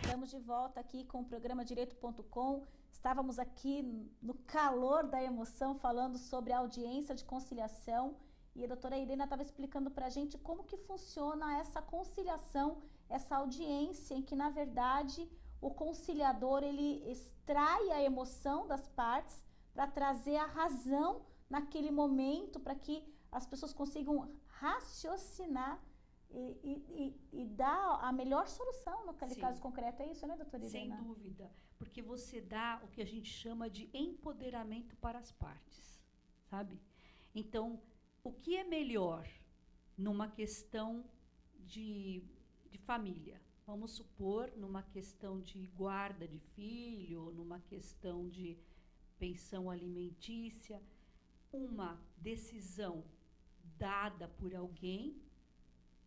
Estamos de volta aqui com o programa Direito.com. Estávamos aqui no calor da emoção falando sobre a audiência de conciliação e a doutora Irena estava explicando para a gente como que funciona essa conciliação, essa audiência em que, na verdade, o conciliador ele extrai a emoção das partes para trazer a razão naquele momento, para que as pessoas consigam raciocinar e dar a melhor solução naquele caso concreto. É isso, né, doutora Irena? Sem dúvida, porque você dá o que a gente chama de empoderamento para as partes, sabe? Então, o que é melhor numa questão de família? Vamos supor, numa questão de guarda de filho, numa questão de pensão alimentícia, uma decisão dada por alguém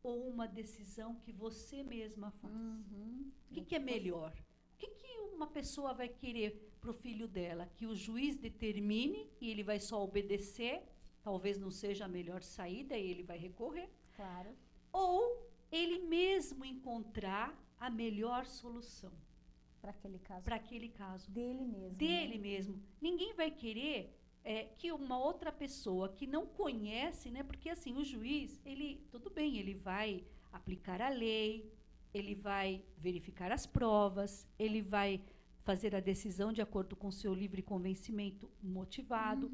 ou uma decisão que você mesma faz? O que é melhor? O que uma pessoa vai querer para o filho dela? Que o juiz determine e ele vai só obedecer? Talvez não seja a melhor saída e ele vai recorrer. Claro. Ou ele mesmo encontrar a melhor solução. Para aquele caso. Para aquele caso. Dele mesmo. Dele mesmo. Ninguém vai querer que uma outra pessoa que não conhece, né? Porque assim, o juiz, tudo bem, ele vai aplicar a lei, ele vai verificar as provas, ele vai fazer a decisão de acordo com o seu livre convencimento motivado,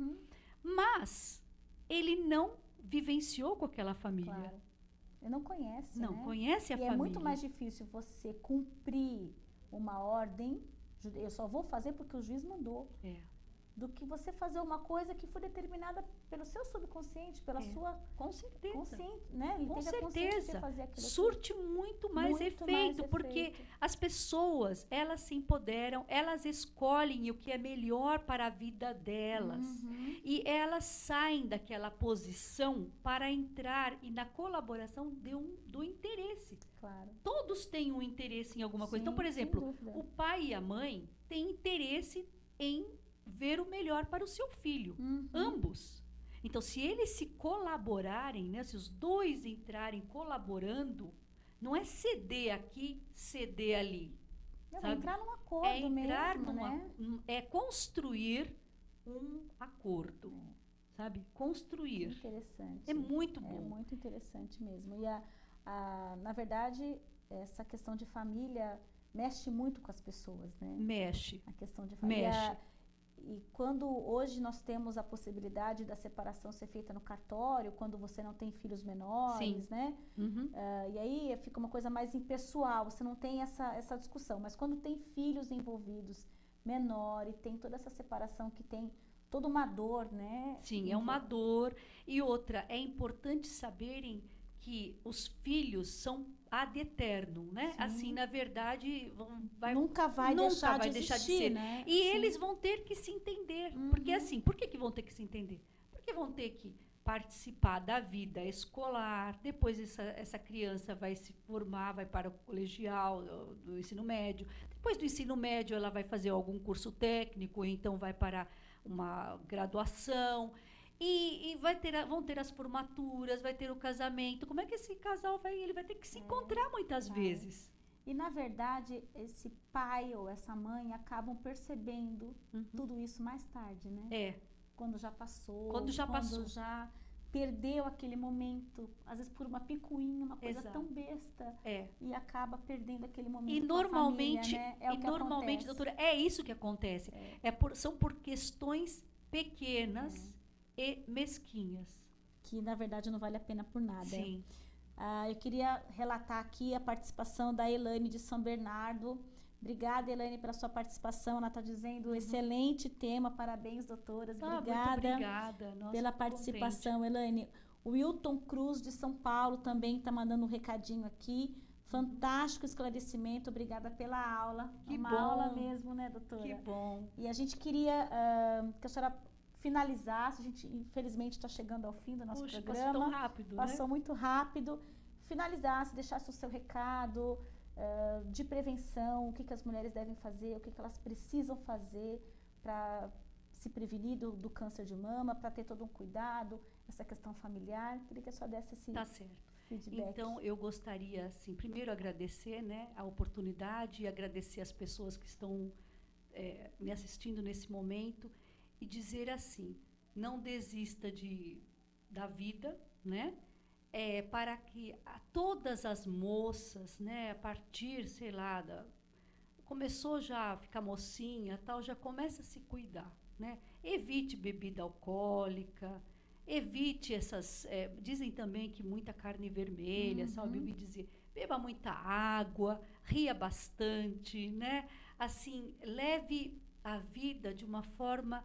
mas ele não vivenciou com aquela família. Claro. Ele não conhece, Não né? conhece a família. E é muito mais difícil você cumprir uma ordem, eu só vou fazer porque o juiz mandou. Do que você fazer uma coisa que foi determinada pelo seu subconsciente, pela sua com certeza, consciente, né? Ele com teve a consciência de você fazer aquilo. Surte muito mais efeito, porque as pessoas, elas se empoderam, elas escolhem o que é melhor para a vida delas. E elas saem daquela posição para entrar e na colaboração do interesse. Claro. Todos têm um interesse em alguma coisa. Então, por exemplo, o pai e a mãe têm interesse em ver o melhor para o seu filho, ambos. Então, se eles se colaborarem, né, se os dois entrarem colaborando, não é ceder aqui, ceder ali. Não, é entrar num acordo mesmo, né? É construir um acordo, sabe? Construir. Interessante. É muito bom. É muito interessante mesmo. E, na verdade, essa questão de família mexe muito com as pessoas, né? Mexe. A questão de família. Mexe. E quando hoje nós temos a possibilidade da separação ser feita no cartório, quando você não tem filhos menores, né? E aí fica uma coisa mais impessoal, você não tem essa discussão. Mas quando tem filhos envolvidos, menor, e tem toda essa separação que tem toda uma dor, né? Sim, é uma dor. E outra, é importante saberem que os filhos são ad eternum, né? Sim. Assim, na verdade, nunca vai deixar de ser, né? E eles vão ter que se entender. Porque assim, por que vão ter que se entender? Porque vão ter que participar da vida escolar, depois essa criança vai se formar, vai para o colegial, do ensino médio. Depois do ensino médio, ela vai fazer algum curso técnico, então vai para uma graduação. E vão ter as formaturas, vai ter o casamento. Como é que esse casal ele vai ter que se encontrar muitas vezes? E, na verdade, esse pai ou essa mãe acabam percebendo tudo isso mais tarde, né? Quando já passou. Quando já perdeu aquele momento, às vezes por uma picuinha, uma coisa tão besta. E acaba perdendo aquele momento. E normalmente, família, né? normalmente, doutora, é isso que acontece. São por questões pequenas e mesquinhas. Que, na verdade, não vale a pena por nada. Sim. Eu queria relatar aqui a participação da Elaine de São Bernardo. Obrigada, Elaine, pela sua participação. Ela está dizendo, excelente tema, parabéns, doutoras. Obrigada, muito obrigada. Nossa, pela participação, Elaine. O Wilton Cruz, de São Paulo, também está mandando um recadinho aqui. Fantástico esclarecimento, obrigada pela aula. Que Uma bom. aula mesmo, né, doutora? Que bom. E a gente queria que a senhora finalizasse, a gente infelizmente está chegando ao fim do nosso programa. Passou tão rápido, Passou muito rápido. Finalizasse, deixasse o seu recado de prevenção, o que as mulheres devem fazer, o que elas precisam fazer para se prevenir do câncer de mama, para ter todo um cuidado, essa questão familiar. Queria que a senhora desse esse feedback. Então, eu gostaria, assim, primeiro agradecer, né, a oportunidade e agradecer as pessoas que estão me assistindo nesse momento e dizer assim, não desista da vida, né? Para que todas as moças, né, a partir, sei lá, começou já a ficar mocinha, tal, já começa a se cuidar, né? Evite bebida alcoólica, evite essas... dizem também que muita carne vermelha, sabe? Eu ouvi dizer, beba muita água, ria bastante, né? Assim, leve a vida de uma forma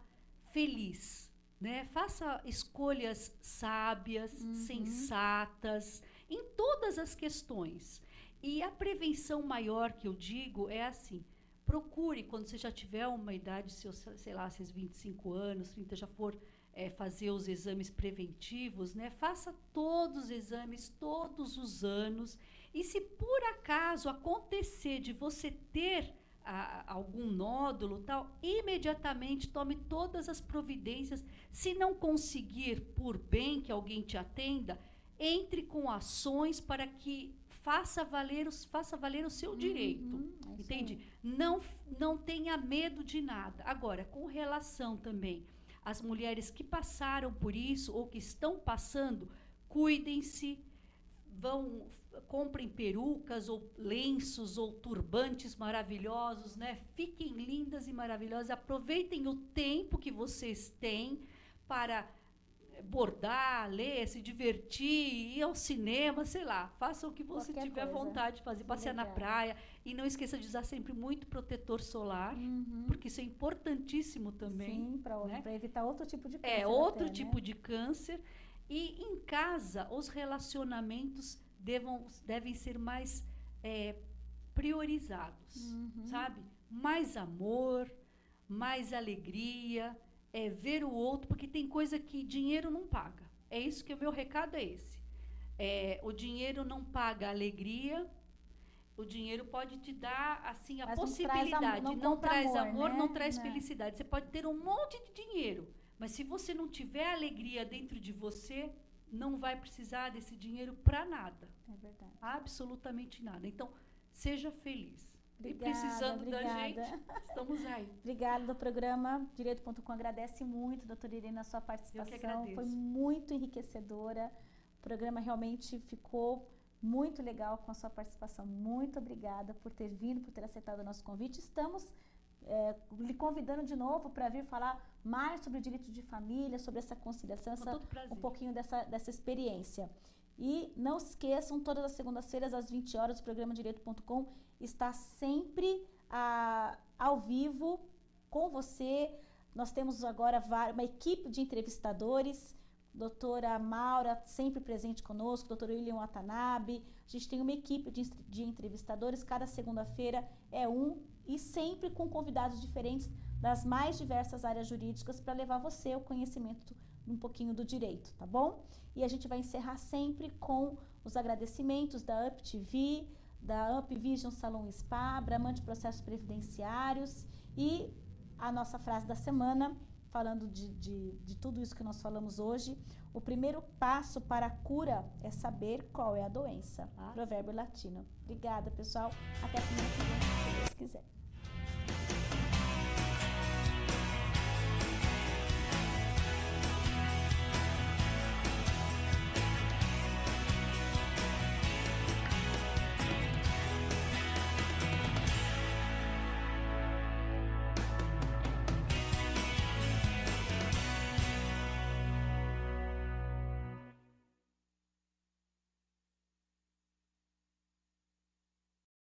feliz, né? Faça escolhas sábias, sensatas, em todas as questões. E a prevenção maior que eu digo é assim, procure, quando você já tiver uma idade, sei lá, seus 25 anos, 30, já for fazer os exames preventivos, né? Faça todos os exames, todos os anos. E se por acaso acontecer de você ter algum nódulo, tal, imediatamente tome todas as providências. Se não conseguir, por bem que alguém te atenda, entre com ações para que faça valer o seu direito. Entende? Não tenha medo de nada. Agora, com relação também às mulheres que passaram por isso ou que estão passando, cuidem-se, comprem perucas ou lenços ou turbantes maravilhosos, né? Fiquem lindas e maravilhosas, aproveitem o tempo que vocês têm para bordar, ler, se divertir, ir ao cinema, sei lá, façam o que você tiver vontade de fazer, passear na praia, e não esqueça de usar sempre muito protetor solar, porque isso é importantíssimo também. Sim, para evitar outro tipo de câncer. Outro tipo de câncer. E em casa, os relacionamentos devem ser mais priorizados, sabe? Mais amor, mais alegria, ver o outro, porque tem coisa que dinheiro não paga. É isso que o meu recado é esse. O dinheiro não paga alegria, o dinheiro pode te dar assim a possibilidade, não traz amor, né? Não traz felicidade. Você pode ter um monte de dinheiro, mas se você não tiver alegria dentro de você, não vai precisar desse dinheiro para nada. É verdade. Absolutamente nada. Então, seja feliz. Obrigada, e precisando da gente, estamos aí. Obrigada do programa. Direito.com agradece muito, doutora Irene, a sua participação. Eu que agradeço. Foi muito enriquecedora. O programa realmente ficou muito legal com a sua participação. Muito obrigada por ter vindo, por ter aceitado o nosso convite. Estamos lhe convidando de novo para vir falar mais sobre o direito de família, sobre essa conciliação, um pouquinho dessa experiência. E não se esqueçam, todas as segundas-feiras, às 20 horas, o programa Direito.com está sempre ao vivo com você. Nós temos agora uma equipe de entrevistadores doutora Maura, sempre presente conosco, doutor William Watanabe. A gente tem uma equipe de entrevistadores, cada segunda-feira é e sempre com convidados diferentes das mais diversas áreas jurídicas para levar você o conhecimento um pouquinho do direito, tá bom? E a gente vai encerrar sempre com os agradecimentos da UpTV, da UpVision Salon Spa, Bramante Processos Previdenciários e a nossa frase da semana, falando de tudo isso que nós falamos hoje. O primeiro passo para a cura é saber qual é a doença. Provérbio latino. Obrigada, pessoal. Até a semana que vem, se Deus quiser.